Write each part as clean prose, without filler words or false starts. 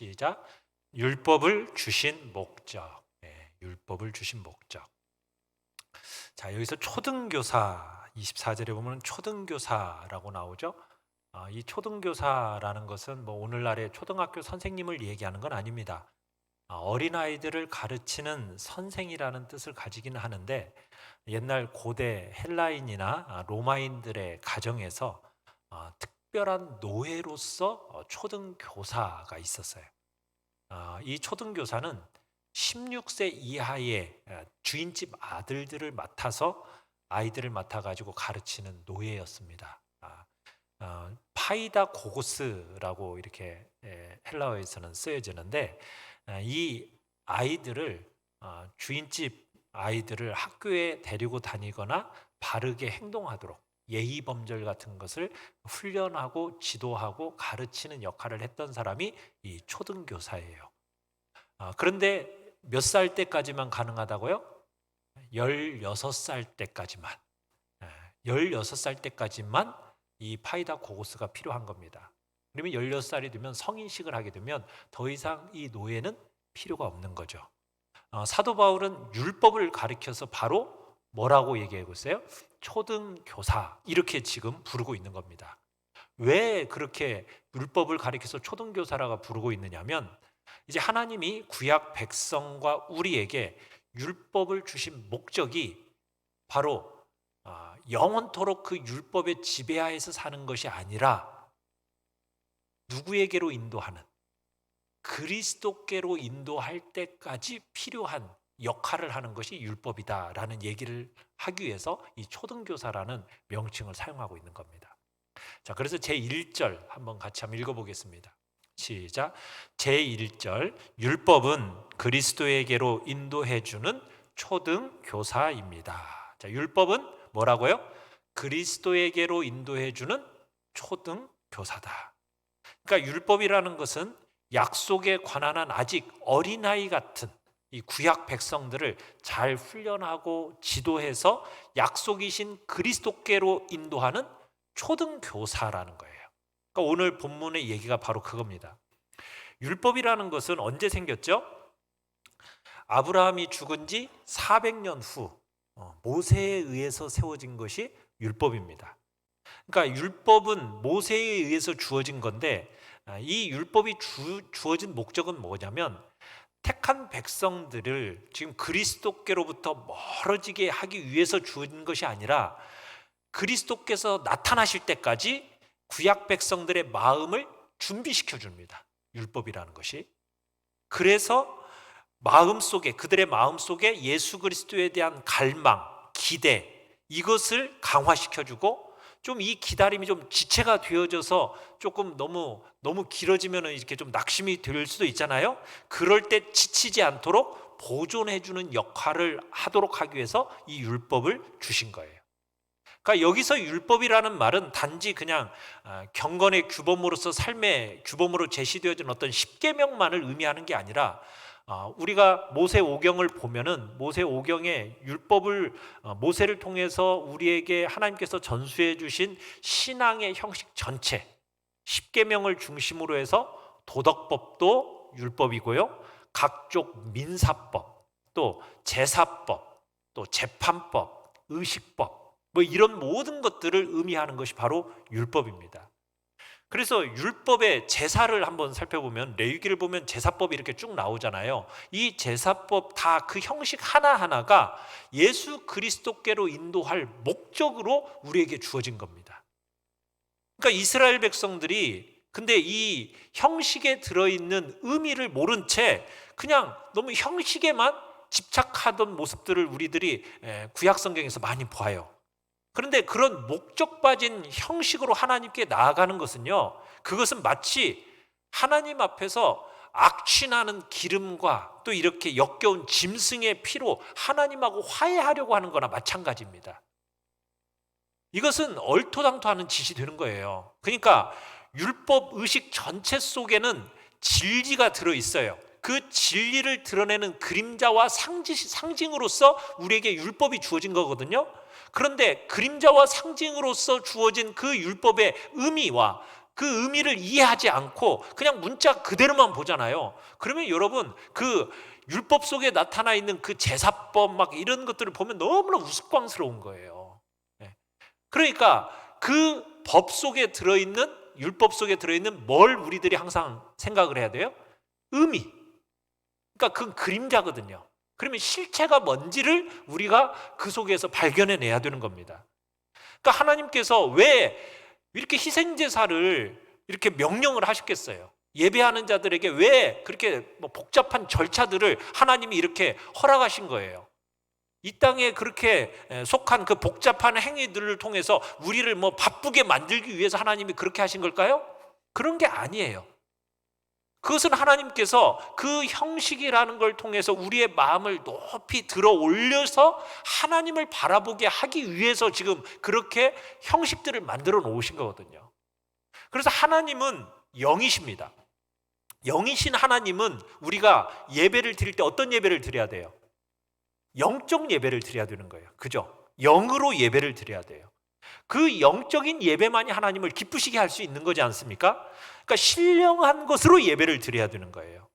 시작. 율법을 주신 목적. 율법을 주신 목적. 자, 여기서 초등교사 24절에 보면 초등교사라고 나오죠. 이 초등교사라는 것은 뭐 오늘날의 초등학교 선생님을 얘기하는 건 아닙니다. 어린아이들을 가르치는 선생이라는 뜻을 가지긴 하는데, 옛날 고대 헬라인이나 로마인들의 가정에서 특별한 노예로서 초등교사가 있었어요. 이 초등교사는 16세 이하의 주인집 아들들을 맡아서 아이들을 맡아가지고 가르치는 노예였습니다. 파이다 고고스라고 이렇게 헬라어에서는 쓰여지는데, 이 아이들을 주인집 아이들을 학교에 데리고 다니거나 바르게 행동하도록 예의 범절 같은 것을 훈련하고 지도하고 가르치는 역할을 했던 사람이 이 초등교사예요. 그런데 몇 살 때까지만 가능하다고요? 16살 때까지만. 16살 때까지만 이 파이다 고고스가 필요한 겁니다. 그러면 16살이 되면 성인식을 하게 되면 더 이상 이 노예는 필요가 없는 거죠. 사도 바울은 율법을 가르쳐서 바로 뭐라고 얘기하고 있어요? 초등교사, 이렇게 지금 부르고 있는 겁니다. 왜 그렇게 율법을 가르쳐서 초등교사라고 부르고 있느냐면, 이제 하나님이 구약 백성과 우리에게 율법을 주신 목적이 바로 영원토록 그 율법의 지배하에서 사는 것이 아니라 누구에게로 인도하는, 그리스도께로 인도할 때까지 필요한 역할을 하는 것이 율법이다라는 얘기를 하기 위해서 이 초등교사라는 명칭을 사용하고 있는 겁니다. 자, 그래서 제1절 한번 같이 한번 읽어보겠습니다. 시작. 제1절, 율법은 그리스도에게로 인도해주는 초등교사입니다. 자, 율법은 뭐라고요? 그리스도에게로 인도해주는 초등교사다. 그러니까 율법이라는 것은 약속에 관한 한 아직 어린아이 같은 이 구약 백성들을 잘 훈련하고 지도해서 약속이신 그리스도께로 인도하는 초등교사라는 거예요. 그러니까 오늘 본문의 얘기가 바로 그겁니다. 율법이라는 것은 언제 생겼죠? 아브라함이 죽은 지 400년 후 모세에 의해서 세워진 것이 율법입니다. 그러니까 율법은 모세에 의해서 주어진 건데, 이 율법이 주어진 목적은 뭐냐면 택한 백성들을 지금 그리스도께로부터 멀어지게 하기 위해서 주어진 것이 아니라 그리스도께서 나타나실 때까지 구약 백성들의 마음을 준비시켜 줍니다. 율법이라는 것이. 그래서 그들의 마음속에 예수 그리스도에 대한 갈망, 기대, 이것을 강화시켜주고, 좀 이 기다림이 좀 지체가 되어져서 조금 너무 길어지면 이렇게 좀 낙심이 될 수도 있잖아요. 그럴 때 지치지 않도록 보존해주는 역할을 하도록 하기 위해서 이 율법을 주신 거예요. 그러니까 여기서 율법이라는 말은 단지 그냥 경건의 규범으로서 삶의 규범으로 제시되어진 어떤 십계명만을 의미하는 게 아니라, 우리가 모세오경을 보면은 모세오경의 율법을 모세를 통해서 우리에게 하나님께서 전수해 주신 신앙의 형식 전체, 십계명을 중심으로 해서 도덕법도 율법이고요, 각종 민사법, 또 제사법, 또 재판법, 의식법, 뭐 이런 모든 것들을 의미하는 것이 바로 율법입니다. 그래서 율법의 제사를 한번 살펴보면, 레위기를 보면 제사법이 이렇게 쭉 나오잖아요. 이 제사법 다 그 형식 하나하나가 예수 그리스도께로 인도할 목적으로 우리에게 주어진 겁니다. 그러니까 이스라엘 백성들이 근데 이 형식에 들어있는 의미를 모른 채 그냥 너무 형식에만 집착하던 모습들을 우리들이 구약 성경에서 많이 봐요. 그런데 그런 목적 빠진 형식으로 하나님께 나아가는 것은요, 그것은 마치 하나님 앞에서 악취나는 기름과 또 이렇게 역겨운 짐승의 피로 하나님하고 화해하려고 하는 거나 마찬가지입니다. 이것은 얼토당토하는 짓이 되는 거예요. 그러니까 율법 의식 전체 속에는 진리가 들어있어요. 그 진리를 드러내는 그림자와 상징으로서 우리에게 율법이 주어진 거거든요. 그런데 그림자와 상징으로서 주어진 그 율법의 의미와 그 의미를 이해하지 않고 그냥 문자 그대로만 보잖아요. 그러면 여러분 그 율법 속에 나타나 있는 그 제사법 막 이런 것들을 보면 너무나 우스꽝스러운 거예요. 네. 그러니까 그 법 속에 들어있는, 율법 속에 들어있는 뭘 우리들이 항상 생각을 해야 돼요? 의미. 그러니까 그건 그림자거든요. 그러면 실체가 뭔지를 우리가 그 속에서 발견해내야 되는 겁니다. 그러니까 하나님께서 왜 이렇게 희생제사를 이렇게 명령을 하셨겠어요? 예배하는 자들에게 왜 그렇게 복잡한 절차들을 하나님이 이렇게 허락하신 거예요? 이 땅에 그렇게 속한 그 복잡한 행위들을 통해서 우리를 바쁘게 만들기 위해서 하나님이 그렇게 하신 걸까요? 그런 게 아니에요. 그것은 하나님께서 그 형식이라는 걸 통해서 우리의 마음을 높이 들어 올려서 하나님을 바라보게 하기 위해서 지금 그렇게 형식들을 만들어 놓으신 거거든요. 그래서 하나님은 영이십니다. 영이신 하나님은 우리가 예배를 드릴 때 어떤 예배를 드려야 돼요? 영적 예배를 드려야 되는 거예요. 그죠? 영으로 예배를 드려야 돼요. 그 영적인 예배만이 하나님을 기쁘시게 할 수 있는 거지 않습니까? 그러니까 신령한 것으로 예배를 드려야 되는 거예요.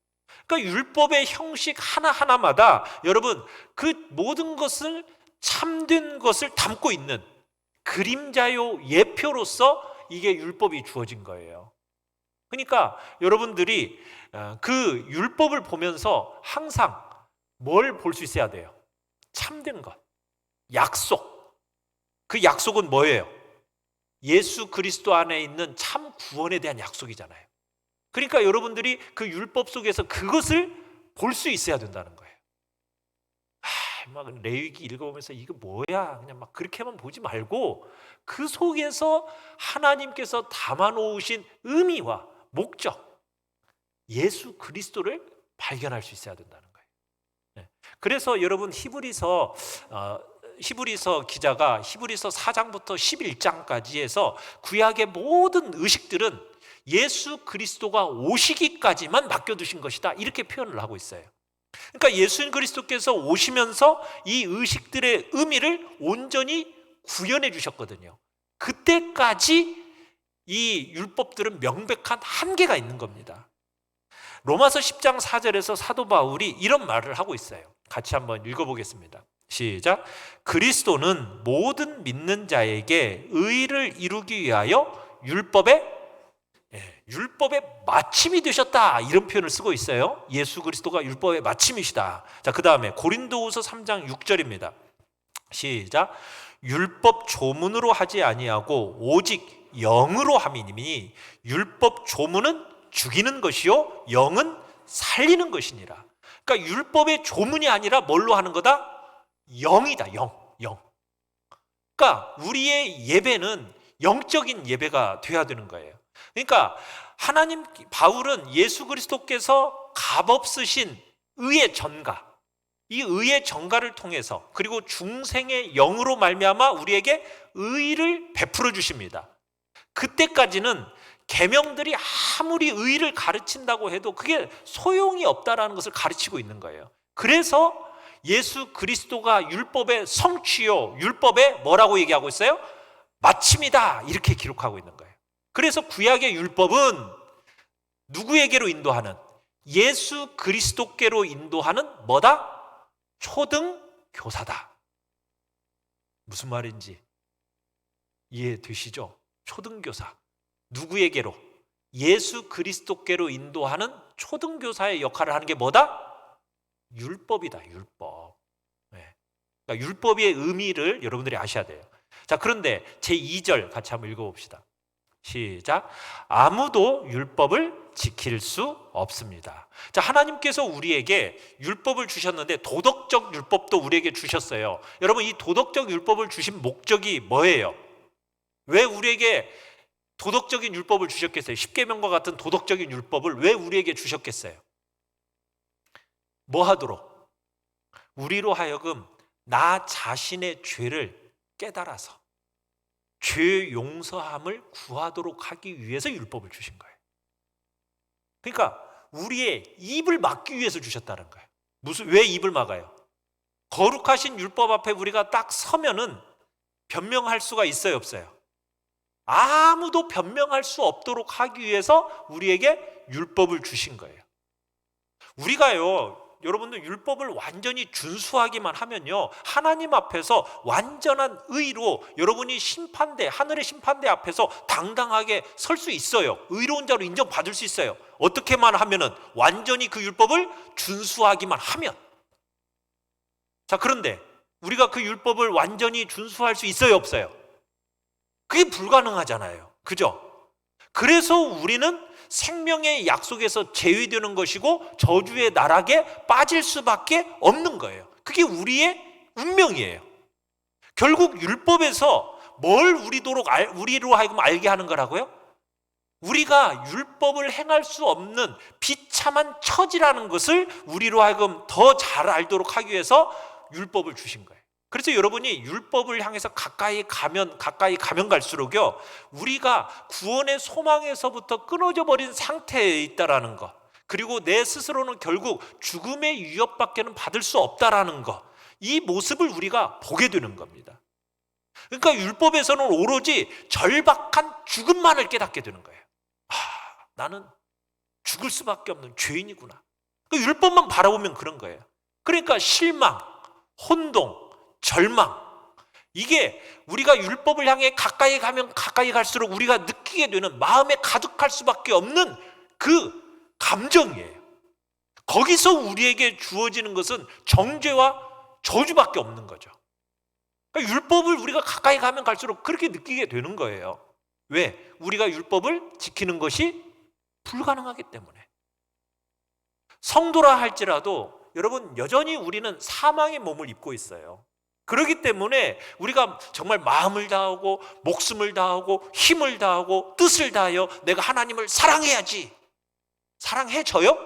그러니까 율법의 형식 하나하나마다 여러분 그 모든 것을 참된 것을 담고 있는 그림자요 예표로서 이게 율법이 주어진 거예요. 그러니까 여러분들이 그 율법을 보면서 항상 뭘 볼 수 있어야 돼요? 참된 것, 약속. 그 약속은 뭐예요? 예수 그리스도 안에 있는 참 구원에 대한 약속이잖아요. 그러니까 여러분들이 그 율법 속에서 그것을 볼 수 있어야 된다는 거예요. 막 레위기 읽어보면서 이거 뭐야? 그냥 막 그렇게만 보지 말고 그 속에서 하나님께서 담아놓으신 의미와 목적, 예수 그리스도를 발견할 수 있어야 된다는 거예요. 네. 그래서 여러분 히브리서 기자가 히브리서 4장부터 11장까지 해서 구약의 모든 의식들은 예수 그리스도가 오시기까지만 맡겨두신 것이다 이렇게 표현을 하고 있어요. 그러니까 예수 그리스도께서 오시면서 이 의식들의 의미를 온전히 구현해 주셨거든요. 그때까지 이 율법들은 명백한 한계가 있는 겁니다. 로마서 10장 4절에서 사도 바울이 이런 말을 하고 있어요. 같이 한번 읽어보겠습니다. 시작. 그리스도는 모든 믿는 자에게 의를 이루기 위하여 율법의 마침이 되셨다 이런 표현을 쓰고 있어요. 예수 그리스도가 율법의 마침이시다. 자, 그 다음에 고린도후서 3장 6절입니다. 시작. 율법 조문으로 하지 아니하고 오직 영으로 함이니 율법 조문은 죽이는 것이요 영은 살리는 것이니라. 그러니까 율법의 조문이 아니라 뭘로 하는 거다? 영이다. 영. 그러니까 우리의 예배는 영적인 예배가 돼야 되는 거예요. 그러니까 바울은 예수 그리스도께서 값없으신 의의 전가, 이 의의 전가를 통해서 그리고 중생의 영으로 말미암아 우리에게 의를 베풀어 주십니다. 그때까지는 계명들이 아무리 의를 가르친다고 해도 그게 소용이 없다라는 것을 가르치고 있는 거예요. 그래서 예수 그리스도가 율법의 성취요, 율법의 뭐라고 얘기하고 있어요? 마침이다 이렇게 기록하고 있는 거예요. 그래서 구약의 율법은 누구에게로 인도하는? 예수 그리스도께로 인도하는 뭐다? 초등교사다. 무슨 말인지 이해되시죠? 초등교사. 누구에게로? 예수 그리스도께로 인도하는 초등교사의 역할을 하는 게 뭐다? 율법이다. 율법. 네. 그러니까 율법의 의미를 여러분들이 아셔야 돼요. 자, 그런데 제2절 같이 한번 읽어봅시다. 시작. 아무도 율법을 지킬 수 없습니다. 자, 하나님께서 우리에게 율법을 주셨는데 도덕적 율법도 우리에게 주셨어요. 여러분, 이 도덕적 율법을 주신 목적이 뭐예요? 왜 우리에게 도덕적인 율법을 주셨겠어요? 십계명과 같은 도덕적인 율법을 왜 우리에게 주셨겠어요? 뭐 하도록? 우리로 하여금 나 자신의 죄를 깨달아서 죄 용서함을 구하도록 하기 위해서 율법을 주신 거예요. 그러니까 우리의 입을 막기 위해서 주셨다는 거예요. 왜 입을 막아요? 거룩하신 율법 앞에 우리가 딱 서면은 변명할 수가 있어요, 없어요? 아무도 변명할 수 없도록 하기 위해서 우리에게 율법을 주신 거예요. 우리가요, 여러분들 율법을 완전히 준수하기만 하면요, 하나님 앞에서 완전한 의로 여러분이 심판대, 하늘의 심판대 앞에서 당당하게 설 수 있어요. 의로운 자로 인정받을 수 있어요. 어떻게만 하면은, 완전히 그 율법을 준수하기만 하면. 자, 그런데 우리가 그 율법을 완전히 준수할 수 있어요, 없어요? 그게 불가능하잖아요. 그죠? 그래서 우리는 생명의 약속에서 제외되는 것이고 저주의 나락에 빠질 수밖에 없는 거예요. 그게 우리의 운명이에요. 결국 율법에서 뭘 우리로 하여금 알게 하는 거라고요? 우리가 율법을 행할 수 없는 비참한 처지라는 것을 우리로 하여금 더 잘 알도록 하기 위해서 율법을 주신 거예요. 그래서 여러분이 율법을 향해서 가까이 가면 갈수록요, 우리가 구원의 소망에서부터 끊어져 버린 상태에 있다라는 것, 그리고 내 스스로는 결국 죽음의 위협밖에는 받을 수 없다라는 것, 이 모습을 우리가 보게 되는 겁니다. 그러니까 율법에서는 오로지 절박한 죽음만을 깨닫게 되는 거예요. 나는 죽을 수밖에 없는 죄인이구나. 율법만 바라보면 그런 거예요. 그러니까 실망, 혼동, 절망, 이게 우리가 율법을 향해 가까이 가면 가까이 갈수록 우리가 느끼게 되는, 마음에 가득할 수밖에 없는 그 감정이에요. 거기서 우리에게 주어지는 것은 정죄와 저주밖에 없는 거죠. 그러니까 율법을 우리가 가까이 가면 갈수록 그렇게 느끼게 되는 거예요. 왜? 우리가 율법을 지키는 것이 불가능하기 때문에. 성도라 할지라도 여러분, 여전히 우리는 사망의 몸을 입고 있어요. 그렇기 때문에 우리가 정말 마음을 다하고 목숨을 다하고 힘을 다하고 뜻을 다하여 내가 하나님을 사랑해야지, 사랑해줘요?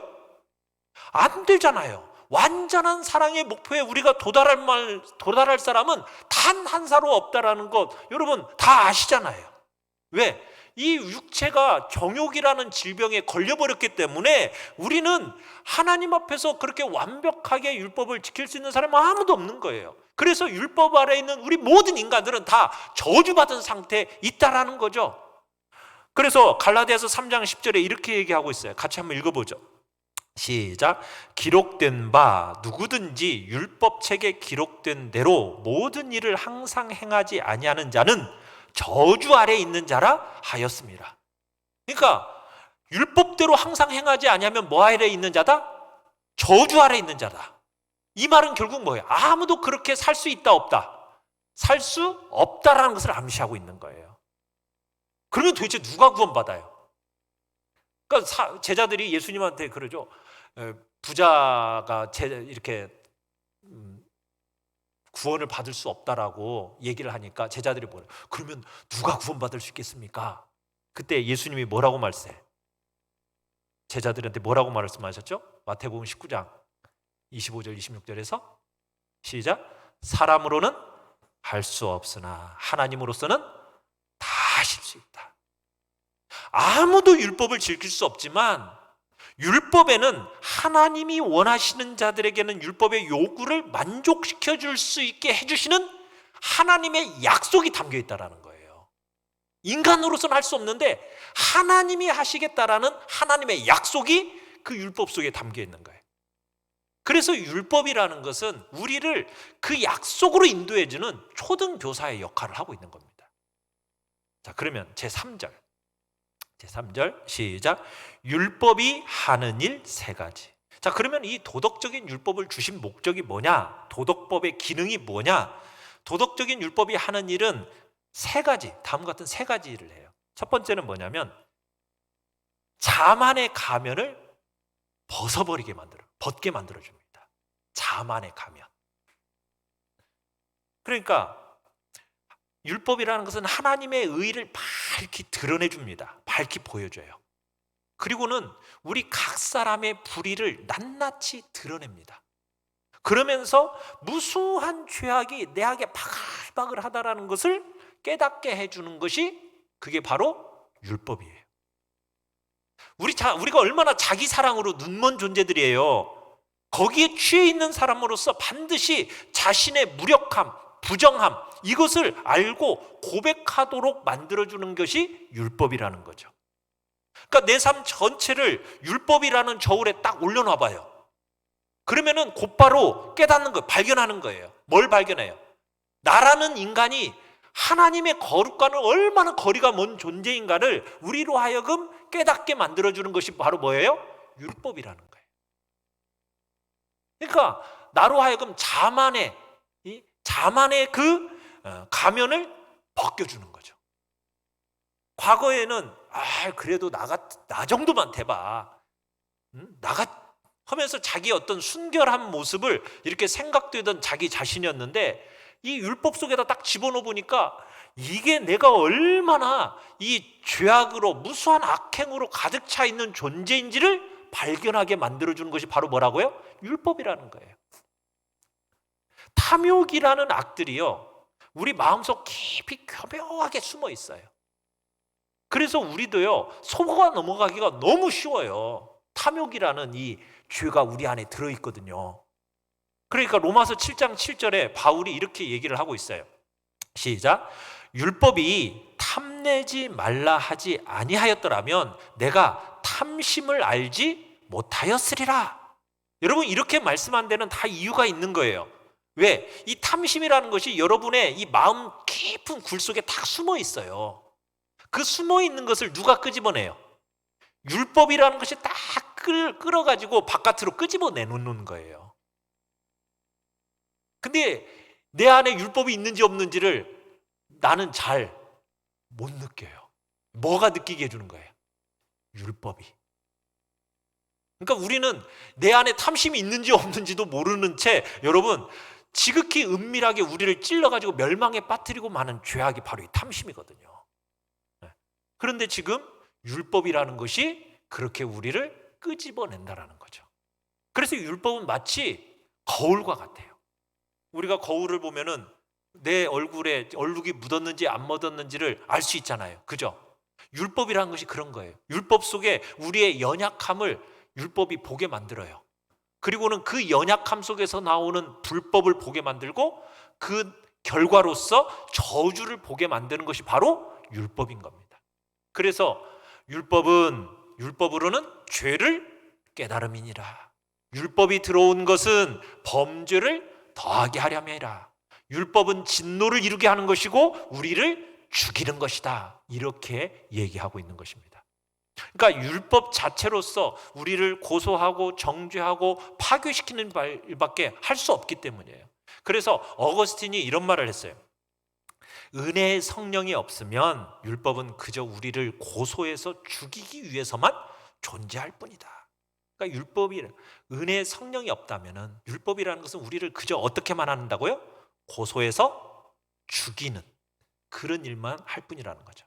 안 되잖아요. 완전한 사랑의 목표에 우리가 도달할 사람은 단 한 사로 없다라는 것 여러분 다 아시잖아요. 왜? 이 육체가 정욕이라는 질병에 걸려버렸기 때문에 우리는 하나님 앞에서 그렇게 완벽하게 율법을 지킬 수 있는 사람은 아무도 없는 거예요. 그래서 율법 아래에 있는 우리 모든 인간들은 다 저주받은 상태에 있다라는 거죠. 그래서 갈라디아서 3장 10절에 이렇게 얘기하고 있어요. 같이 한번 읽어보죠. 시작. 기록된 바 누구든지 율법책에 기록된 대로 모든 일을 항상 행하지 아니하는 자는 저주 아래 있는 자라 하였습니다. 그러니까 율법대로 항상 행하지 아니하면 뭐 아래 있는 자다? 저주 아래 있는 자다. 이 말은 결국 뭐예요? 아무도 그렇게 살 수 있다 없다? 살 수 없다라는 것을 암시하고 있는 거예요. 그러면 도대체 누가 구원받아요? 그러니까 제자들이 예수님한테 그러죠. 부자가 이렇게 구원을 받을 수 없다라고 얘기를 하니까 제자들이 뭐래요? 그러면 누가 구원받을 수 있겠습니까? 그때 예수님이 뭐라고 말씀해? 제자들한테 뭐라고 말씀하셨죠? 마태복음 19장 25절 26절에서 시작. 사람으로는 할 수 없으나 하나님으로서는 다 하실 수 있다. 아무도 율법을 지킬 수 없지만 율법에는 하나님이 원하시는 자들에게는 율법의 요구를 만족시켜 줄 수 있게 해주시는 하나님의 약속이 담겨 있다는 거예요. 인간으로서는 할 수 없는데 하나님이 하시겠다라는 하나님의 약속이 그 율법 속에 담겨 있는 거예요. 그래서 율법이라는 것은 우리를 그 약속으로 인도해주는 초등교사의 역할을 하고 있는 겁니다. 자, 그러면 제3절 시작. 율법이 하는 일 세 가지. 자, 그러면 이 도덕적인 율법을 주신 목적이 뭐냐? 도덕법의 기능이 뭐냐? 도덕적인 율법이 하는 일은 세 가지, 다음과 같은 세 가지 일을 해요. 첫 번째는 뭐냐면 자만의 가면을 벗게 만들어줍니다. 자만의 가면. 그러니까 율법이라는 것은 하나님의 의를 밝히 드러내줍니다. 밝히 보여줘요. 그리고는 우리 각 사람의 불의를 낱낱이 드러냅니다. 그러면서 무수한 죄악이 내 안에 바글바글하다라는 것을 깨닫게 해주는 것이 그게 바로 율법이에요. 우리가 얼마나 자기 사랑으로 눈먼 존재들이에요. 거기에 취해 있는 사람으로서 반드시 자신의 무력함, 부정함, 이것을 알고 고백하도록 만들어주는 것이 율법이라는 거죠. 그러니까 내 삶 전체를 율법이라는 저울에 딱 올려놔 봐요. 그러면은 곧바로 깨닫는 거예요. 발견하는 거예요. 뭘 발견해요? 나라는 인간이 하나님의 거룩과는 얼마나 거리가 먼 존재인가를 우리로 하여금 깨닫게 만들어주는 것이 바로 뭐예요? 율법이라는 거예요. 그러니까 나로 하여금 자만의 그 가면을 벗겨주는 거죠. 과거에는 그래도 나 정도만 돼봐, 하면서 자기 어떤 순결한 모습을 이렇게 생각되던 자기 자신이었는데, 이 율법 속에다 딱 집어넣어 보니까 이게 내가 얼마나 이 죄악으로 무수한 악행으로 가득 차 있는 존재인지를 발견하게 만들어주는 것이 바로 뭐라고요? 율법이라는 거예요. 탐욕이라는 악들이요, 우리 마음속 깊이 교묘하게 숨어 있어요. 그래서 우리도요, 속아 넘어가기가 너무 쉬워요. 탐욕이라는 이 죄가 우리 안에 들어있거든요. 그러니까 로마서 7장 7절에 바울이 이렇게 얘기를 하고 있어요. 시작. 율법이 탐내지 말라 하지 아니하였더라면 내가 탐심을 알지 못하였으리라. 여러분, 이렇게 말씀한 데는 다 이유가 있는 거예요. 왜? 이 탐심이라는 것이 여러분의 이 마음 깊은 굴 속에 다 숨어 있어요. 그 숨어 있는 것을 누가 끄집어내요? 율법이라는 것이 딱 끌어가지고 바깥으로 끄집어내 놓는 거예요. 근데 내 안에 율법이 있는지 없는지를 나는 잘 못 느껴요. 뭐가 느끼게 해주는 거예요? 율법이. 그러니까 우리는 내 안에 탐심이 있는지 없는지도 모르는 채, 여러분, 지극히 은밀하게 우리를 찔러가지고 멸망에 빠뜨리고 마는 죄악이 바로 이 탐심이거든요. 그런데 지금 율법이라는 것이 그렇게 우리를 끄집어낸다라는 거죠. 그래서 율법은 마치 거울과 같아요. 우리가 거울을 보면은 내 얼굴에 얼룩이 묻었는지 안 묻었는지를 알 수 있잖아요. 그죠? 율법이라는 것이 그런 거예요. 율법 속에 우리의 연약함을 율법이 보게 만들어요. 그리고는 그 연약함 속에서 나오는 불법을 보게 만들고 그 결과로서 저주를 보게 만드는 것이 바로 율법인 겁니다. 그래서 율법으로는 죄를 깨달음이니라. 율법이 들어온 것은 범죄를 더하게 하려면이라. 율법은 진노를 이루게 하는 것이고 우리를 죽이는 것이다. 이렇게 얘기하고 있는 것입니다. 그러니까 율법 자체로서 우리를 고소하고 정죄하고 파괴시키는 일밖에 할 수 없기 때문이에요. 그래서 어거스틴이 이런 말을 했어요. 은혜의 성령이 없으면 율법은 그저 우리를 고소해서 죽이기 위해서만 존재할 뿐이다. 그러니까 은혜의 성령이 없다면은 율법이라는 것은 우리를 그저 어떻게만 한다고요? 고소해서 죽이는 그런 일만 할 뿐이라는 거죠.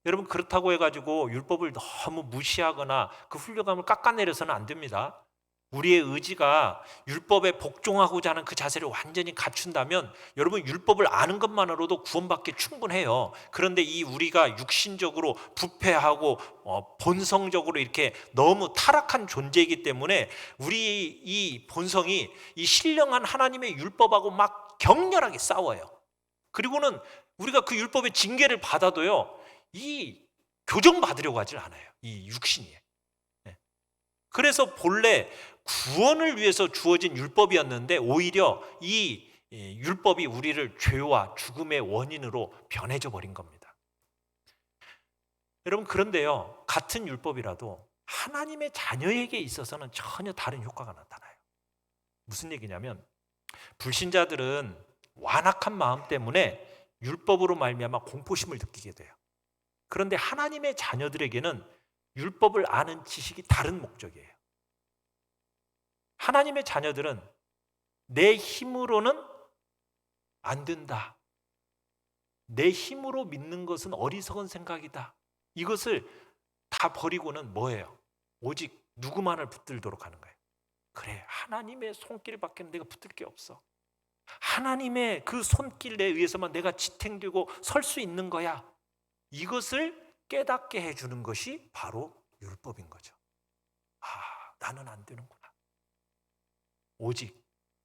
여러분, 그렇다고 해가지고 율법을 너무 무시하거나 그 훌륭함을 깎아내려서는 안 됩니다. 우리의 의지가 율법에 복종하고자 하는 그 자세를 완전히 갖춘다면 여러분, 율법을 아는 것만으로도 구원받기 충분해요. 그런데 이 우리가 육신적으로 부패하고 본성적으로 이렇게 너무 타락한 존재이기 때문에 우리 이 본성이 이 신령한 하나님의 율법하고 막 격렬하게 싸워요. 그리고는 우리가 그 율법의 징계를 받아도요, 이 교정받으려고 하질 않아요. 이 육신이. 그래서 본래 구원을 위해서 주어진 율법이었는데 오히려 이 율법이 우리를 죄와 죽음의 원인으로 변해져 버린 겁니다. 여러분, 그런데요, 같은 율법이라도 하나님의 자녀에게 있어서는 전혀 다른 효과가 나타나요. 무슨 얘기냐면, 불신자들은 완악한 마음 때문에 율법으로 말미암아 공포심을 느끼게 돼요. 그런데 하나님의 자녀들에게는 율법을 아는 지식이 다른 목적이에요. 하나님의 자녀들은 내 힘으로는 안 된다. 내 힘으로 믿는 것은 어리석은 생각이다. 이것을 다 버리고는 뭐예요? 오직 누구만을 붙들도록 하는 거예요. 그래, 하나님의 손길밖에 내가 붙들 게 없어. 하나님의 그 손길에 의해서만 내가 지탱되고 설 수 있는 거야. 이것을 깨닫게 해주는 것이 바로 율법인 거죠. 나는 안 되는구나. 오직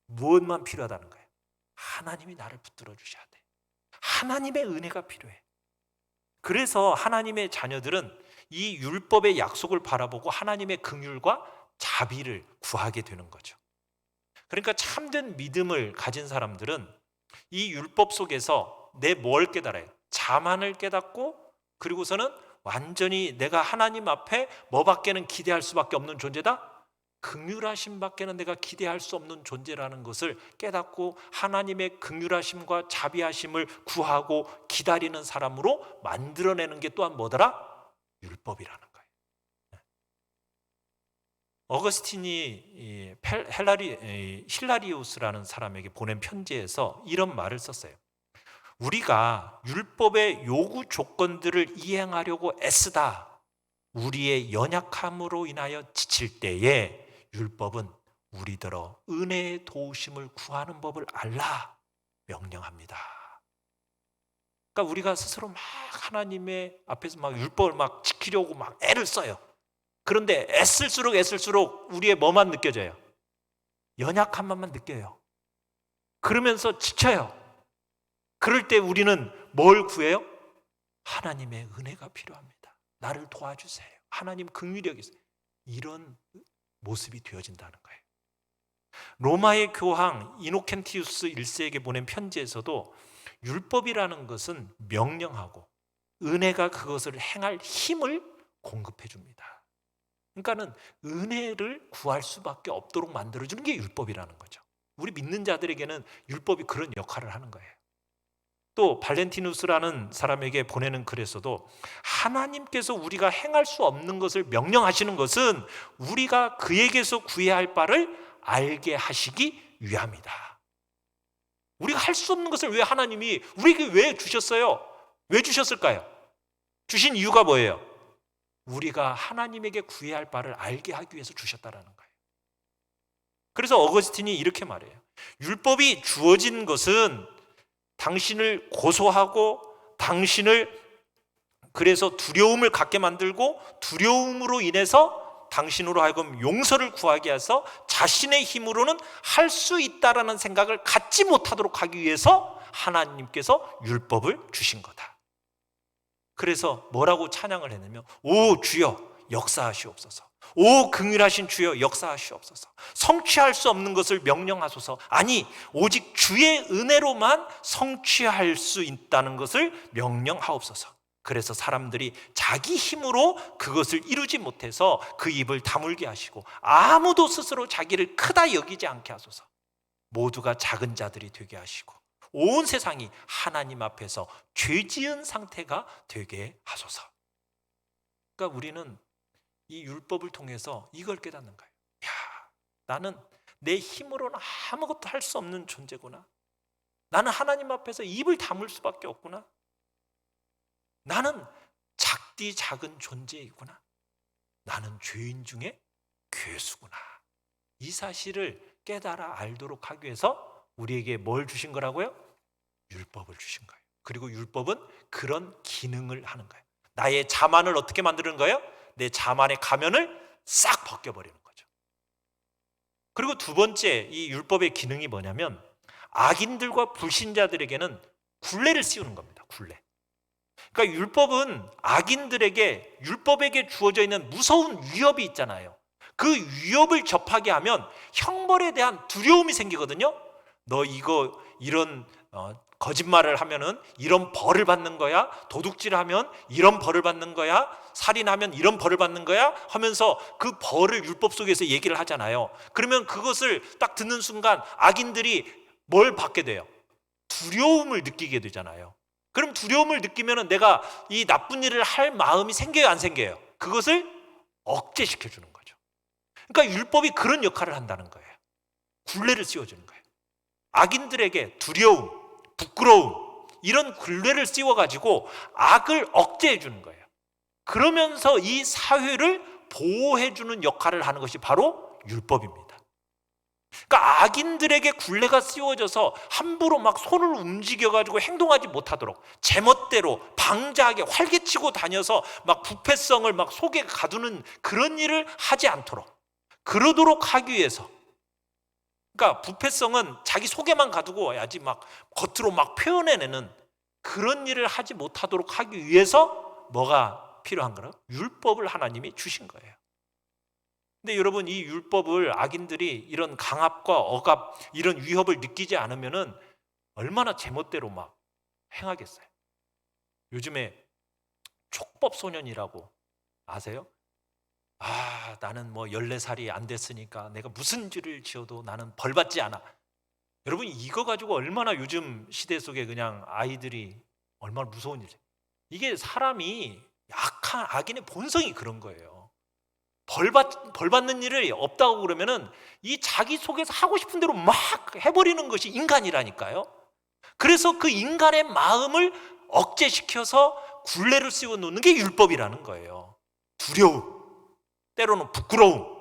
무엇만 필요하다는 거예요? 하나님이 나를 붙들어 주셔야 돼. 하나님의 은혜가 필요해. 그래서 하나님의 자녀들은 이 율법의 약속을 바라보고 하나님의 긍휼과 자비를 구하게 되는 거죠. 그러니까 참된 믿음을 가진 사람들은 이 율법 속에서 내 뭘 깨달아요? 자만을 깨닫고, 그리고서는 완전히 내가 하나님 앞에 뭐밖에는 기대할 수밖에 없는 존재다? 긍휼하심 밖에는 내가 기대할 수 없는 존재라는 것을 깨닫고 하나님의 긍휼하심과 자비하심을 구하고 기다리는 사람으로 만들어내는 게 또한 뭐더라? 율법이라는 거예요. 어거스틴이 힐라리우스라는 사람에게 보낸 편지에서 이런 말을 썼어요. 우리가 율법의 요구 조건들을 이행하려고 애쓰다 우리의 연약함으로 인하여 지칠 때에 율법은 우리더러 은혜의 도우심을 구하는 법을 알라 명령합니다. 그러니까 우리가 스스로 막 하나님의 앞에서 막 율법을 막 지키려고 막 애를 써요. 그런데 애쓸수록 우리의 뭐만 느껴져요? 연약함만 느껴요. 그러면서 지쳐요. 그럴 때 우리는 뭘 구해요? 하나님의 은혜가 필요합니다. 나를 도와주세요. 하나님 긍휼히 여기세요. 이런 모습이 되어진다는 거예요. 로마의 교황 이노켄티우스 1세에게 보낸 편지에서도 율법이라는 것은 명령하고 은혜가 그것을 행할 힘을 공급해 줍니다. 그러니까는 은혜를 구할 수밖에 없도록 만들어주는 게 율법이라는 거죠. 우리 믿는 자들에게는 율법이 그런 역할을 하는 거예요. 또 발렌티누스라는 사람에게 보내는 글에서도 하나님께서 우리가 행할 수 없는 것을 명령하시는 것은 우리가 그에게서 구해야 할 바를 알게 하시기 위함이다. 우리가 할 수 없는 것을 왜 하나님이 우리에게 왜 주셨어요? 왜 주셨을까요? 주신 이유가 뭐예요? 우리가 하나님에게 구해야 할 바를 알게 하기 위해서 주셨다라는 거예요. 그래서 어거스틴이 이렇게 말해요. 율법이 주어진 것은 당신을 고소하고 당신을 그래서 두려움을 갖게 만들고 두려움으로 인해서 당신으로 하여금 용서를 구하게 해서 자신의 힘으로는 할 수 있다라는 생각을 갖지 못하도록 하기 위해서 하나님께서 율법을 주신 거다. 그래서 뭐라고 찬양을 했냐면 오 주여 역사하시옵소서. 오 긍휼하신 주여 역사하시옵소서. 성취할 수 없는 것을 명령하소서. 아니 오직 주의 은혜로만 성취할 수 있다는 것을 명령하옵소서. 그래서 사람들이 자기 힘으로 그것을 이루지 못해서 그 입을 다물게 하시고 아무도 스스로 자기를 크다 여기지 않게 하소서. 모두가 작은 자들이 되게 하시고 온 세상이 하나님 앞에서 죄 지은 상태가 되게 하소서. 그러니까 우리는 이 율법을 통해서 이걸 깨닫는 거예요. 야, 나는 내 힘으로는 아무것도 할 수 없는 존재구나. 나는 하나님 앞에서 입을 다물 수밖에 없구나. 나는 작디 작은 존재이구나. 나는 죄인 중에 괴수구나. 이 사실을 깨달아 알도록 하기 위해서 우리에게 뭘 주신 거라고요? 율법을 주신 거예요. 그리고 율법은 그런 기능을 하는 거예요. 나의 자만을 어떻게 만드는 거예요? 내 자만의 가면을 싹 벗겨버리는 거죠. 그리고 두 번째 이 율법의 기능이 뭐냐면 악인들과 불신자들에게는 굴레를 씌우는 겁니다. 굴레. 그러니까 율법은 악인들에게 율법에게 주어져 있는 무서운 위협이 있잖아요. 그 위협을 접하게 하면 형벌에 대한 두려움이 생기거든요. 너 이거 이런 거짓말을 하면은 이런 벌을 받는 거야. 도둑질하면 이런 벌을 받는 거야. 살인하면 이런 벌을 받는 거야 하면서 그 벌을 율법 속에서 얘기를 하잖아요. 그러면 그것을 딱 듣는 순간 악인들이 뭘 받게 돼요? 두려움을 느끼게 되잖아요. 그럼 두려움을 느끼면 내가 이 나쁜 일을 할 마음이 생겨요, 안 생겨요? 그것을 억제시켜 주는 거죠. 그러니까 율법이 그런 역할을 한다는 거예요. 굴레를 씌워주는 거예요. 악인들에게 두려움, 부끄러움 이런 굴레를 씌워가지고 악을 억제해 주는 거예요. 그러면서 이 사회를 보호해 주는 역할을 하는 것이 바로 율법입니다. 그러니까 악인들에게 굴레가 씌워져서 함부로 막 손을 움직여가지고 행동하지 못하도록 제멋대로 방자하게 활개치고 다녀서 막 부패성을 막 속에 가두는 그런 일을 하지 않도록 그러도록 하기 위해서, 그러니까 부패성은 자기 속에만 가두고 해야지 막 겉으로 막 표현해내는 그런 일을 하지 못하도록 하기 위해서 뭐가 필요한 거라? 율법을 하나님이 주신 거예요. 근데 여러분, 이 율법을 악인들이 이런 강압과 억압, 이런 위협을 느끼지 않으면은 얼마나 제멋대로 막 행하겠어요. 요즘에 촉법 소년이라고 아세요? 나는 뭐 14살이 안 됐으니까 내가 무슨 죄를 지어도 나는 벌받지 않아. 여러분, 이거 가지고 얼마나 요즘 시대 속에 그냥 아이들이 얼마나 무서운 일이에요. 이게 사람이 약한 악인의 본성이 그런 거예요. 벌받는 일이 없다고 그러면은 이 자기 속에서 하고 싶은 대로 막 해버리는 것이 인간이라니까요. 그래서 그 인간의 마음을 억제시켜서 굴레를 씌워 놓는 게 율법이라는 거예요. 두려움, 때로는 부끄러움,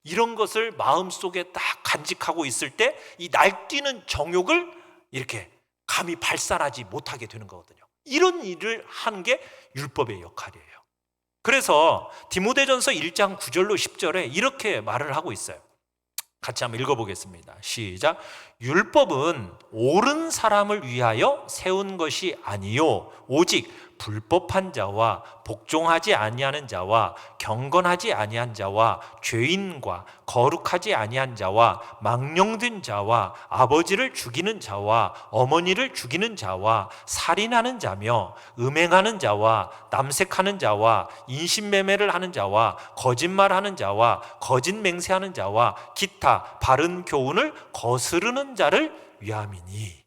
이런 것을 마음속에 딱 간직하고 있을 때 이 날뛰는 정욕을 이렇게 감히 발산하지 못하게 되는 거거든요. 이런 일을 하는 게 율법의 역할이에요. 그래서 디모데전서 1장 9절로 10절에 이렇게 말을 하고 있어요. 같이 한번 읽어보겠습니다. 시작. 율법은 옳은 사람을 위하여 세운 것이 아니요 오직 불법한 자와 복종하지 아니하는 자와 경건하지 아니한 자와 죄인과 거룩하지 아니한 자와 망령된 자와 아버지를 죽이는 자와 어머니를 죽이는 자와 살인하는 자며 음행하는 자와 남색하는 자와 인신매매를 하는 자와 거짓말하는 자와 거짓 맹세하는 자와 기타 바른 교훈을 거스르는 자를 위함이니.